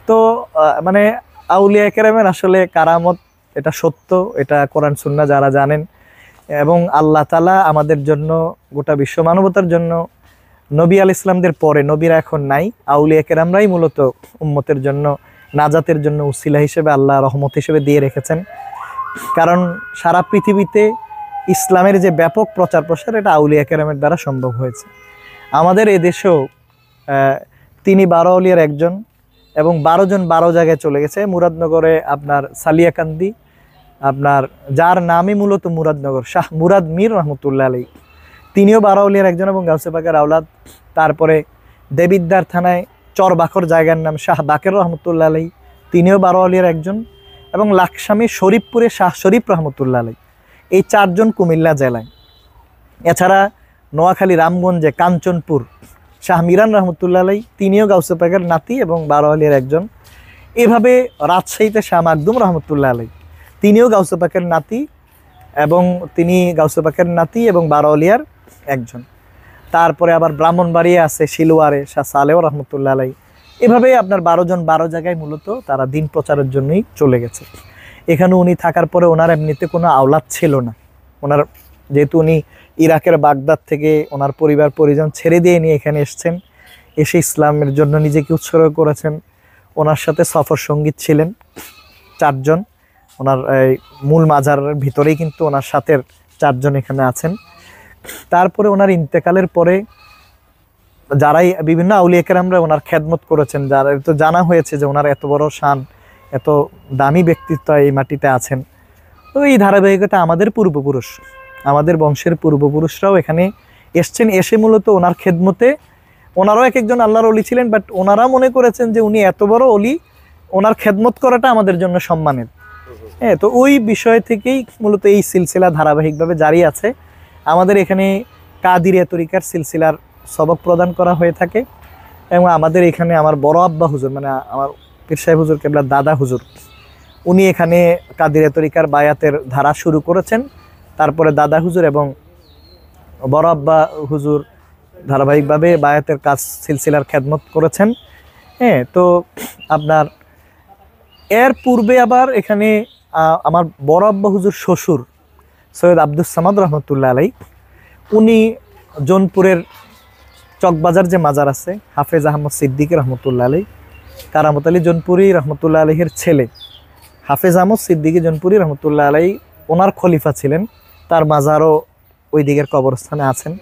তো মানে আউলিয়া কেরামের আসলে কারামত, এটা সত্য, এটা কোরআন সুন্নাহ যারা জানেন, এবং আল্লাহ তাআলা আমাদের জন্য, গোটা বিশ্ব মানবতার জন্য, নবী আলাইহিস সালামদের পরে, নবীরা এখন নাই, আউলিয়া কেরামরাই মূলত উম্মতের জন্য নাজাতের জন্য উসিলা হিসেবে, আল্লাহ রহমত হিসেবে দিয়ে রেখেছেন। কারণ সারা পৃথিবীতে ইসলামের যে ব্যাপক প্রচার প্রসার, এটা আউলিয়া কেরামের দ্বারা সম্ভব হয়েছে। আমাদের এদেশেও তিনি 12 আউলিয়ার একজন, এবং 12 জন 12 জায়গায় চলে গেছে। মুরাদনগরে আপনার সালিয়াকান্দি, আপনার যার নামই মূলত মুরাদনগর, শাহ মুরাদ মীর রহমতুল্লাহ আলী, তিনিও 12 আউলিয়ার একজন এবং গাউসে পাকের আওলাদ। তারপরে দেবিদ্দার থানায় চরবাখর জায়গার নাম শাহ বাকের রহমতুল্লাহ আলী, তিনিও 12 আউলিয়ার একজন। এবং লাকসামী শরীফপুরে শাহ শরীফ রহমতুল্লাহ আলী, এই 4 জন কুমিল্লা জেলায়। এছাড়া নোয়াখালী রামগঞ্জে কাঞ্চনপুর শাহ মিরান রহমতুল্লাহ আলী, তিনিও গাউসে পাকের নাতি এবং 12 আউলিয়ার একজন। এভাবে রাজশাহীতে শাহ মাকদুম রহমতুল্লাহ আলী, তিনিও গাউসে পাকের নাতি, এবং তিনি গাউসে পাকের নাতি এবং 12 আউলিয়ার একজন। তারপরে আবার ব্রাহ্মণবাড়িয়া আছে শিলওয়ারে শাহ সালেহ রহমতুল্লাহ আলাই। এভাবে আপনার 12 জন 12 জায়গায় মূলত তারা দিন প্রচারের জন্যই চলে গেছে। এখানে উনি থাকার পরে ওনার এমনিতে কোনো আওলাদ ছিল না। ওনার যেহেতু উনি ইরাকের বাগদাদ থেকে ওনার পরিবার পরিজন ছেড়ে দিয়ে নিয়ে এখানে এসছেন, এসে ইসলামের জন্য নিজেকে উৎসর্গ করেছেন। ওনার সাথে সফর সঙ্গীত ছিলেন 4 জন। ওনার মূল মাজারের ভিতরেই কিন্তু ওনার সাথে 4 জন এখানে আছেন। তারপরে ওনার ইন্তেকালের পরে যারাই বিভিন্ন আউলিয়া কেরামরা ওনার খেদমত করেছেন, যারা তো জানা হয়েছে যে ওনার এত বড় শান, এত দামি ব্যক্তিত্ব এই মাটিতে আছেন। তো এই ধারাবাহিকতা আমাদের পূর্বপুরুষ, আমাদের বংশের পূর্বপুরুষরাও এখানে এসছেন, এসে মূলত ওনার খেদমতে, ওনারাও এক একজন আল্লাহর অলি ছিলেন, বাট ওনারা মনে করেছেন যে উনি এত বড় অলি, ওনার খেদমত করাটা আমাদের জন্য সম্মানের। হ্যাঁ, তো ওই বিষয় থেকেই মূলত এই সিলসিলা ধারাবাহিকভাবে জারি আছে। আমাদের এখানে কাদিরিয়া তরিকার সিলসিলার সবক প্রদান করা হয়ে থাকে, এবং আমাদের এখানে আমার বড় আব্বা হুজুর, মানে আমার পীর সাহেব হুজুর কেবলার দাদা হুজুর, উনি এখানে কাদিরিয়া তরিকার বায়াতের ধারা শুরু করেছেন। তারপরে দাদা হুজুর এবং বড় আব্বা হুজুর ধারাবাহিকভাবে বায়াতের কাজ সিলসিলার খেদমত করেছেন। হ্যাঁ, তো আপনার এর পূর্বে আবার এখানে আমার বড় আব্বা হুজুর শ্বশুর সৈয়দ আব্দুস সামাদ রহমতুল্লাহ আলাই, উনি জোনপুরের চকবাজার যে মাজার আছে হাফেজ আহমদ সিদ্দিকী রহমতুল্লাহ আলাই, কারামত আলী জোনপুরি রহমতুল্লাহ আলাইহের ছেলে হাফেজ আহমদ সিদ্দিকী জোনপুরি রহমতুল্লাহ আলাই, ওনার খলিফা ছিলেন, তার মাজারও ওই দিকের কবরস্থানে আছেন।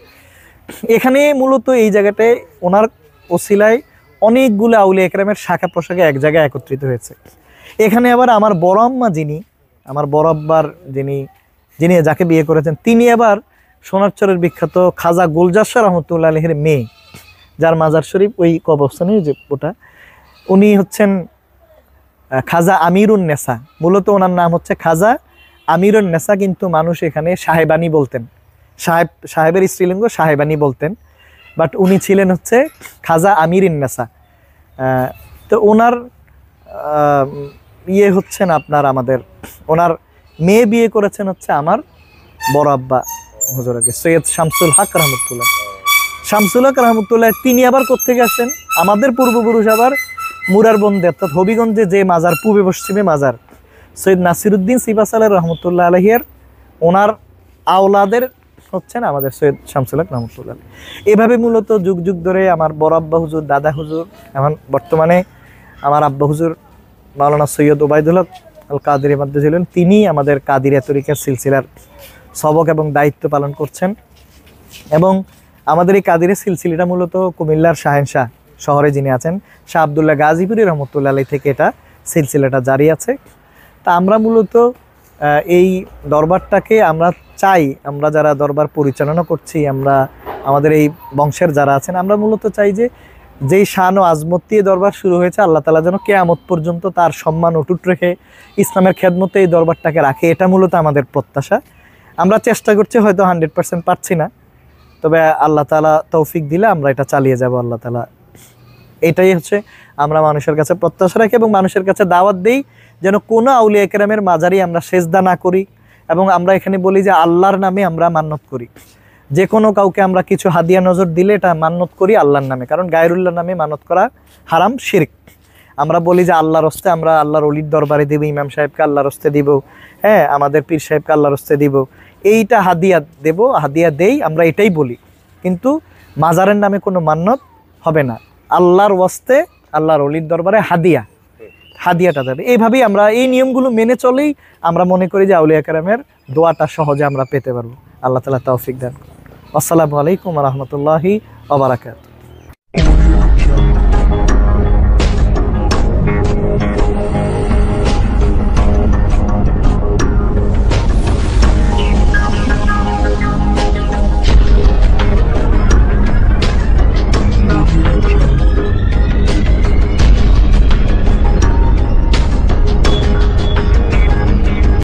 এখানে মূলত এই জায়গাটায় ওনার ওসিলায় অনেকগুলো আউলিয়া একরামের শাখা প্রশাখা এক জায়গায় একত্রিত হয়েছে। এখানে আবার আমার বড় আম্মা যিনি, আমার বড় আব্বার যিনি যিনি যাকে বিয়ে করেছেন, তিনি আবার সোনারচরের বিখ্যাত খাজা গুলজার শাহ রহমতুল্লাহ আলাইহির মেয়ে, যার মাজার শরীফ ওই কবরস্থানে যে ওটা, উনি হচ্ছেন খাজা আমিরুন নেসা। মূলত ওনার নাম হচ্ছে খাজা আমিরুন নেসা, কিন্তু মানুষ এখানে সাহেবানি বলতেন, সাহেবের স্ত্রীলিঙ্গ সাহেবানি বলতেন, বাট উনি ছিলেন হচ্ছে খাজা আমিরিন নেসা। তো ওনার ইয়ে হচ্ছেন আপনার আমাদের, ওনার মেয়ে বিয়ে করেছেন হচ্ছে আমার বড় আব্বা হুজুরকে, সৈয়দ শামসুল হক রহমতুল্লাহ। শামসুল হক রহমতুল্লাহ তিনি আবার কোত্থেকে আসছেন, আমাদের পূর্বপুরুষ আবার মুরার বন্দে অর্থাৎ হবিগঞ্জে যে মাজার, পূর্বে পশ্চিমে মাজার সৈয়দ নাসিরুদ্দিন সিবাসালের রহমতুল্লাহ আলাইহির, ওনার আওলাদের হচ্ছেন আমাদের সৈয়দ শামসুল হক রহমতুল্লাহ। এভাবে মূলত যুগ যুগ ধরে আমার বড় আব্বা হুজুর, দাদা হুজুর, এখন বর্তমানে আমার আব্বা হুজুর মাওলানা সৈয়দ ওবায়দুল হক আল কাদেরী মধ্যে ছিলেন, তিনি আমাদের কাদিরিয়া তরিকার সিলসিলার সবক এবং দায়িত্ব পালন করছেন। এবং আমাদের এই কাদিরের সিলসিলাটা মূলত কুমিল্লার শাহেনশাহ শহরে যিনি আছেন শাহ আবদুল্লাহ গাজীপুরি রহমতুল্লাহ আলাই থেকে এটা সিলসিলাটা জারি আছে। তা আমরা মূলত এই দরবারটাকে আমরা চাই, আমরা যারা দরবার পরিচালনা করছি, আমরা আমাদের এই বংশের যারা আছেন, আমরা মূলত চাই যে যেই শান ও আজমত দিয়ে দরবার শুরু হয়েছে, আল্লাহ তাআলা যেন কিয়ামত পর্যন্ত তার সম্মান অটুট রেখে ইসলামের খেদমতে এই দরবারটাকে রাখে, এটা মূলত আমাদের প্রত্যাশা। আমরা চেষ্টা করছি, হয়তো 100% পারছি না, তবে আল্লাহ তাআলা তৌফিক দিলে আমরা এটা চালিয়ে যাব। আল্লাহ তাআলা, এটাই হচ্ছে আমরা মানুষের কাছে প্রত্যাশা রাখি এবং মানুষের কাছে দাওয়াত দেই যেন কোনো আউলিয়া কেরামের মাজারি আমরা সেজদা না করি। এবং আমরা এখানে বলি যে আল্লাহর নামে আমরা মান্নত করি, যে কোনো কাউকে আমরা কিছু হাদিয়া নজর দিলে এটা মান্নত করি আল্লাহর নামে, কারণ গায়রুল্লাহর নামে মানত করা হারাম, শিরক। আমরা বলি যে আল্লাহর হস্তে আমরা আল্লাহর অলির দরবারে দিব, ইমাম সাহেবকে আল্লাহর হস্তে দিব, হ্যাঁ আমাদের পীর সাহেবকে আল্লাহর হস্তে দিব, এইটা হাদিয়া দেব, হাদিয়া দেই, আমরা এটাই বলি। কিন্তু মাজারের নামে কোনো মান্যত হবে না, আল্লাহর ওয়াস্তে আল্লাহর অলির দরবারে হাদিয়াটা দেবে। এইভাবেই আমরা এই নিয়মগুলো মেনে চলেই আমরা মনে করি যে আউলিয়া কেরামের দোয়াটা সহজে আমরা পেতে পারবো। আল্লাহ তাআলা তৌফিক দেন। আসসালামু আলাইকুম ওয়া রাহমাতুল্লাহি ওয়া বারাকাতুহু।